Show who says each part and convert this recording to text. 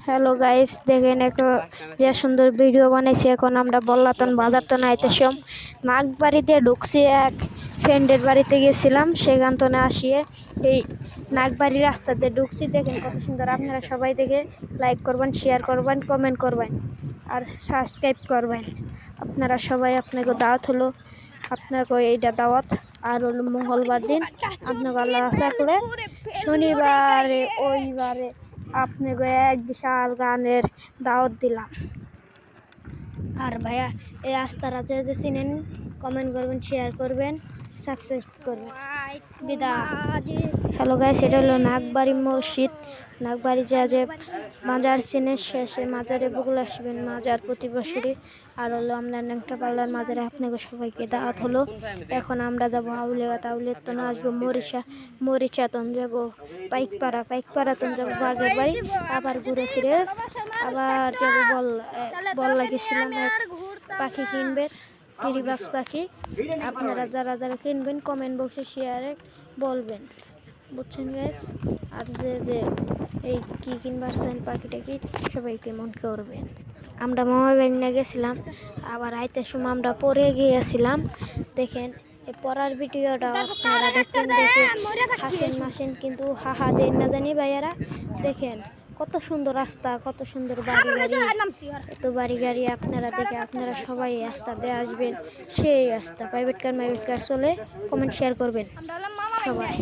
Speaker 1: Hello guys, দেখেন যে সুন্দর ভিডিও বানাইছি। এখন আমরা বল্লাতন বাজার তো নাইতেছম নাগবাড়ি দিয়ে ঢুকছি। এক ফ্রেন্ডের বাড়িতে গেছিলাম, সেখান তো না আসিয়ে এই নাগবাড়ি রাস্তা দিয়ে ঢুকছি। দেখেন কত সুন্দর। আপনারা সবাই দেখে লাইক করবেন, শেয়ার করবেন, কমেন্ট করবেন আর সাবস্ক্রাইব করবেন। আপনারা সবাই, আপনাকে দাওয়াত হলো, আপনাকে এইটা দাওয়াত। আর হলো মঙ্গলবার দিন আপনাকে আল্লাহ রাখলে শনিবারে ওইবারে আপনাকে এক বিশাল গানের দাওয়াত দিলাম। আর ভাইয়া এই রাস্তাটা যে চিনেন, কমেন্ট করবেন, শেয়ার করবেন, সাবস্ক্রাইব করবেন। হ্যালো গাইস, এটা হলো নাগবাড়ি মসজিদ। নাগবাড়ি যে মাজার চিনে, শেষে মাজারে বগুল আসবেন, মাজার প্রতি বছরই। আর হলো আমরা ন্যাংটা পাল্লার মাজারে আপনাকে সবাইকে দাওয়াত হলো। এখন আমরা যাবো আউলিয়া, আউলিয়ার তো আসবো মরিচাতন যাবো পাইকপাড়াতন যাবো বাগের বাড়ি, আবার ঘুরে ফিরে আবার যাবো বল্লা গেছিলাম এক পাখি কিনবেন, গিরিবাজ পাখি। আপনারা যারা যারা কিনবেন কমেন্ট বক্সে শেয়ারে বলবেন, বুঝছেন গাইস। আর যে এই কী কিনবার চান পাখিটা কি সবাইকে মন করবেন। আমরা মোবাইল নিয়ে গেছিলাম, আবার আইতে সময় আমরা পরে গিয়েছিলাম। দেখেন এই পড়ার ভিডিওটা আপনারা দেখবেন, দেখে হাসেন মাসেন, কিন্তু হাহা দেন না জানি ভাইয়ারা। দেখেন কত সুন্দর রাস্তা, কত সুন্দর বাড়ি গাড়ি, এত বাড়ি গাড়ি। আপনারা দেখে আপনারা সবাই রাস্তা দিয়ে আসবেন, সেই রাস্তা প্রাইভেট কার চলে। কমেন্ট শেয়ার করবেন সবাই।